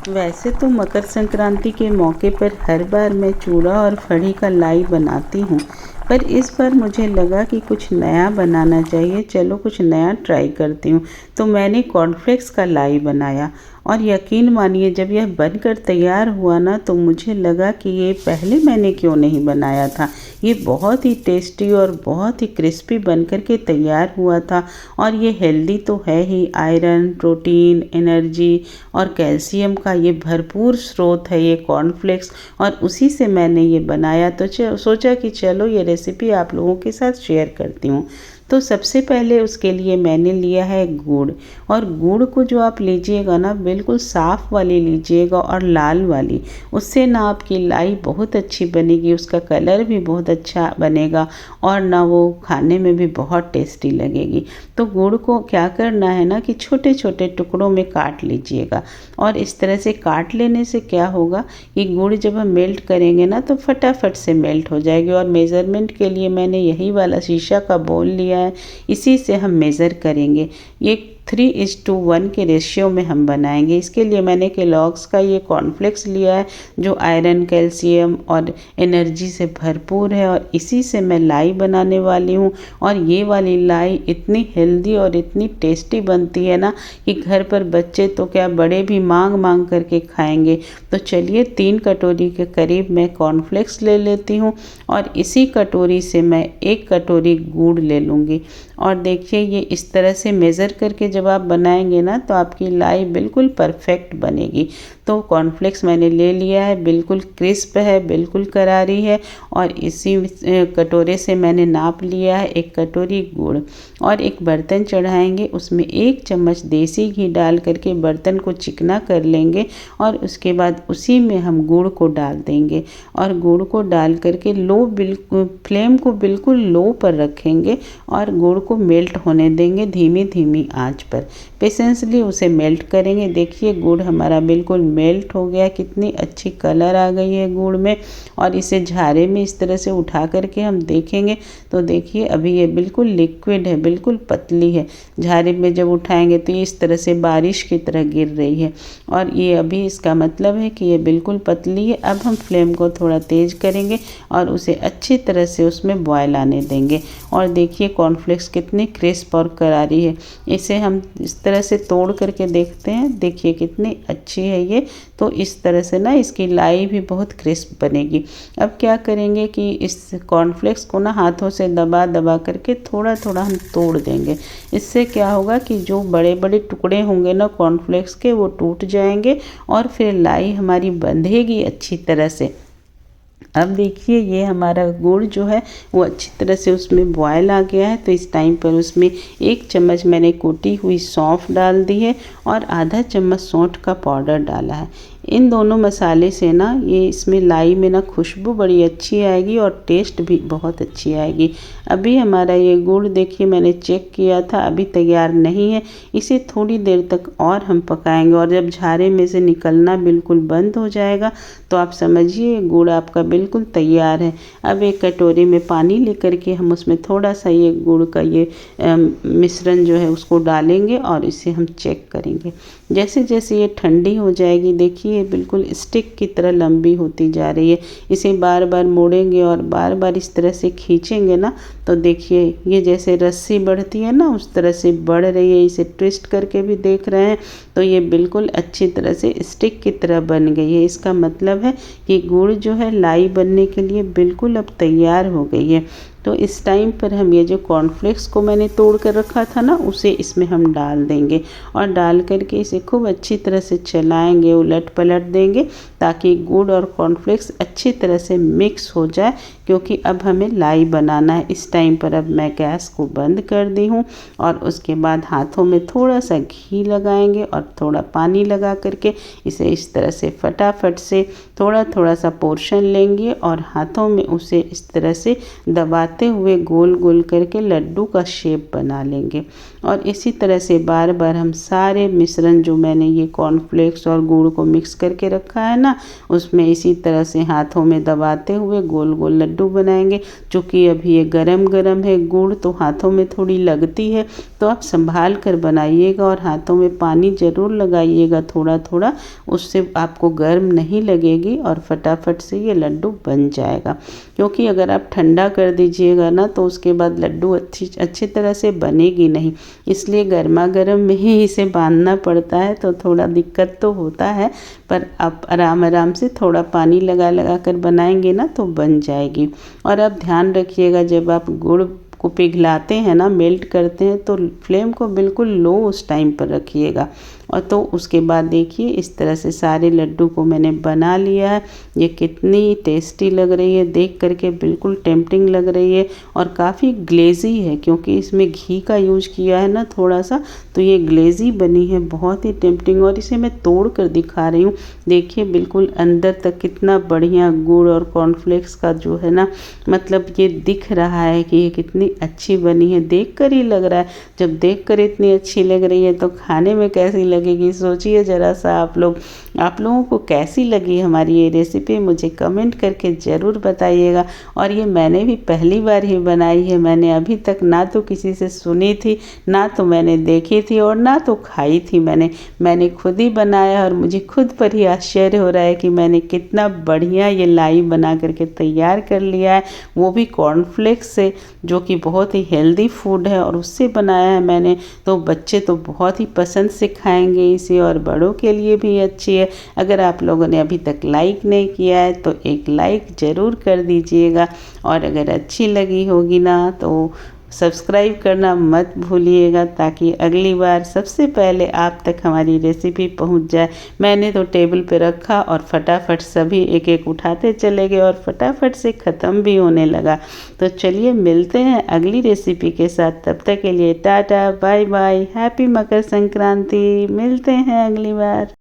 वैसे तो मकर संक्रांति के मौके पर हर बार मैं चूड़ा और फली का लाई बनाती हूँ, पर इस बार मुझे लगा कि कुछ नया बनाना चाहिए। चलो कुछ नया ट्राई करती हूँ। तो मैंने कॉर्नफ्लेक्स का लाई बनाया और यकीन मानिए जब यह बनकर तैयार हुआ ना तो मुझे लगा कि ये पहले मैंने क्यों नहीं बनाया था। ये बहुत ही टेस्टी और बहुत ही क्रिस्पी बनकर के तैयार हुआ था। और ये हेल्दी तो है ही, आयरन, प्रोटीन, एनर्जी और कैल्शियम का ये भरपूर स्रोत है ये कॉर्नफ्लेक्स। और उसी से मैंने ये बनाया तो सोचा कि चलो ये रेसिपी आप लोगों के साथ शेयर करती हूँ। तो सबसे पहले उसके लिए मैंने लिया है गुड़। और गुड़ को जो आप लीजिएगा ना बिल्कुल साफ़ वाली लीजिएगा और लाल वाली, उससे ना आपकी लाई बहुत अच्छी बनेगी, उसका कलर भी बहुत अच्छा बनेगा और ना वो खाने में भी बहुत टेस्टी लगेगी। तो गुड़ को क्या करना है ना कि छोटे छोटे टुकड़ों में काट लीजिएगा। और इस तरह से काट लेने से क्या होगा कि गुड़ जब हम मेल्ट करेंगे ना तो फटाफट से मेल्ट हो जाएगी। और मेज़रमेंट के लिए मैंने यही वाला शीशा का बोल लिया है, इसी से हम मेज़र करेंगे। ये 3:1 के रेशियो में हम बनाएंगे। इसके लिए मैंने केलॉग्स का ये कॉर्नफ्लेक्स लिया है जो आयरन, कैल्शियम और एनर्जी से भरपूर है। और इसी से मैं लाई बनाने वाली हूँ। और ये वाली लाई इतनी हेल्दी और इतनी टेस्टी बनती है ना कि घर पर बच्चे तो क्या बड़े भी मांग मांग करके खाएंगे। तो चलिए 3 कटोरी के करीब मैं कॉर्नफ्लेक्स ले लेती हूँ और इसी कटोरी से मैं 1 कटोरी गुड़ ले लूँगी। और देखिए ये इस तरह से मेज़र करके जब आप बनाएंगे ना तो आपकी लाई बिल्कुल परफेक्ट बनेगी। तो कॉर्नफ्लेक्स मैंने ले लिया है, बिल्कुल क्रिस्प है, बिल्कुल करारी है। और इसी कटोरे से मैंने नाप लिया है 1 कटोरी गुड़। और एक बर्तन चढ़ाएंगे, उसमें 1 चम्मच देसी घी डाल करके बर्तन को चिकना कर लेंगे। और उसके बाद उसी में हम गुड़ को डाल देंगे और गुड़ को डाल करके फ्लेम को बिल्कुल लो पर रखेंगे और गुड़ को मेल्ट होने देंगे धीमी धीमी आंच पर। पेशेंसली उसे मेल्ट करेंगे। देखिए गुड़ हमारा बिल्कुल मेल्ट हो गया, कितनी अच्छी कलर आ गई है गुड़ में। और इसे झारे में इस तरह से उठा करके हम देखेंगे तो देखिए अभी ये बिल्कुल लिक्विड है, बिल्कुल पतली है। झारे में जब उठाएंगे तो ये इस तरह से बारिश की तरह गिर रही है। और ये अभी इसका मतलब है कि ये बिल्कुल पतली है। अब हम फ्लेम को थोड़ा तेज़ करेंगे और उसे अच्छी तरह से उसमें बॉयल आने देंगे। और देखिए कॉर्नफ्लेक्स कितनी क्रिस्प और करारी है। इसे हम इस तरह से तोड़ करके देखते हैं, देखिए कितनी अच्छी है ये। तो इस तरह से ना इसकी लाई भी बहुत क्रिस्प बनेगी। अब क्या करेंगे कि इस कॉर्नफ्लेक्स को ना हाथों से दबा दबा करके थोड़ा थोड़ा हम तोड़ देंगे। इससे क्या होगा कि जो बड़े बड़े टुकड़े होंगे ना कॉर्नफ्लेक्स के वो टूट जाएंगे और फिर लाई हमारी बंधेगी अच्छी तरह से। अब देखिए ये हमारा गुड़ जो है वो अच्छी तरह से उसमें बॉयल आ गया है। तो इस टाइम पर उसमें 1 चम्मच मैंने कुटी हुई सौंफ डाल दी है और आधा चम्मच सौंठ का पाउडर डाला है। इन दोनों मसाले से ना ये इसमें लाई में ना खुशबू बड़ी अच्छी आएगी और टेस्ट भी बहुत अच्छी आएगी। अभी हमारा ये गुड़ देखिए मैंने चेक किया था, अभी तैयार नहीं है। इसे थोड़ी देर तक और हम पकाएंगे और जब झारे में से निकलना बिल्कुल बंद हो जाएगा तो आप समझिए गुड़ आपका बिल्कुल तैयार है। अब एक कटोरी में पानी लेकर के हम उसमें थोड़ा सा ये गुड़ का ये मिश्रण जो है उसको डालेंगे और इसे हम चेक करेंगे। जैसे जैसे ये ठंडी हो जाएगी देखिए बिल्कुल स्टिक की तरह लंबी होती जा रही है। इसे बार बार मोड़ेंगे और बार बार इस तरह से खींचेंगे ना तो देखिए ये जैसे रस्सी बढ़ती है ना उस तरह से बढ़ रही है। इसे ट्विस्ट करके भी देख रहे हैं तो ये बिल्कुल अच्छी तरह से स्टिक की तरह बन गई है। इसका मतलब है कि गुड़ जो है लाई बनने के लिए बिल्कुल अब तैयार हो गई है। तो इस टाइम पर हम ये जो कॉर्नफ्लेक्स को मैंने तोड़ कर रखा था ना उसे इसमें हम डाल देंगे और डाल करके इसे खूब अच्छी तरह से चलाएंगे, उलट पलट देंगे ताकि गुड़ और कॉर्नफ्लेक्स अच्छी तरह से मिक्स हो जाए। क्योंकि अब हमें लाई बनाना है। इस टाइम पर अब मैं गैस को बंद कर दी हूँ और उसके बाद हाथों में थोड़ा सा घी लगाएंगे और थोड़ा पानी लगा करके इसे इस तरह से फटाफट से थोड़ा थोड़ा सा पोर्शन लेंगे और हाथों में उसे इस तरह से दबाते हुए गोल गोल करके लड्डू का शेप बना लेंगे। और इसी तरह से बार बार हम सारे मिश्रण जो मैंने ये कॉर्नफ्लेक्स और गुड़ को मिक्स करके रखा है ना ना, उसमें इसी तरह से हाथों में दबाते हुए गोल गोल लड्डू बनाएंगे। चूँकि अभी ये गरम गरम है गुड़, तो हाथों में थोड़ी लगती है, तो आप संभाल कर बनाइएगा और हाथों में पानी ज़रूर लगाइएगा थोड़ा थोड़ा, उससे आपको गर्म नहीं लगेगी और फटाफट से ये लड्डू बन जाएगा। क्योंकि अगर आप ठंडा कर दीजिएगा ना, तो उसके बाद लड्डू अच्छी तरह से बनेगी नहीं, इसलिए गर्मा गर्म में ही इसे बांधना पड़ता है। तो थोड़ा दिक्कत तो होता है, पर आप आराम आराम से थोड़ा पानी लगा लगा कर बनाएंगे ना, तो बन जाएगी। और अब ध्यान रखिएगा, जब आप गुड़ को पिघलाते हैं ना, मेल्ट करते हैं, तो फ्लेम को बिल्कुल लो उस टाइम पर रखिएगा। और तो उसके बाद देखिए इस तरह से सारे लड्डू को मैंने बना लिया है। ये कितनी टेस्टी लग रही है, देख करके बिल्कुल टेम्पटिंग लग रही है और काफ़ी ग्लेज़ी है, क्योंकि इसमें घी का यूज किया है ना थोड़ा सा, तो ये ग्लेज़ी बनी है, बहुत ही टेम्पटिंग। और इसे मैं तोड़ कर दिखा रही हूँ, देखिए बिल्कुल अंदर तक कितना बढ़िया गुड़ और कॉर्नफ्लेक्स का जो है ना, मतलब ये दिख रहा है कि ये कितनी अच्छी बनी है। देख कर ही लग रहा है, जब देख कर इतनी अच्छी लग रही है तो खाने में कैसी लगेगी, सोचिए ज़रा सा आप लोगों को कैसी लगी हमारी ये रेसिपी, मुझे कमेंट करके ज़रूर बताइएगा। और ये मैंने भी पहली बार ही बनाई है, मैंने अभी तक ना तो किसी से सुनी थी, ना तो मैंने देखी थी और ना तो खाई थी। मैंने खुद ही बनाया और मुझे खुद पर ही आश्चर्य हो रहा है कि मैंने कितना बढ़िया ये लाई बना करके तैयार कर लिया है, वो भी कॉर्नफ्लेक्स से, जो कि बहुत ही हेल्दी फूड है, और उससे बनाया है मैंने। तो बच्चे तो बहुत ही पसंद से खाएंगे इसे, और बड़ों के लिए भी अच्छी है। अगर आप लोगों ने अभी तक लाइक नहीं किया है तो एक लाइक ज़रूर कर दीजिएगा, और अगर अच्छी लगी होगी ना तो सब्सक्राइब करना मत भूलिएगा, ताकि अगली बार सबसे पहले आप तक हमारी रेसिपी पहुंच जाए। मैंने तो टेबल पे रखा और फटाफट सभी एक एक उठाते चले गए और फटाफट से ख़त्म भी होने लगा। तो चलिए मिलते हैं अगली रेसिपी के साथ, तब तक के लिए tata bye bye, happy Makar Sankranti, मिलते हैं अगली बार।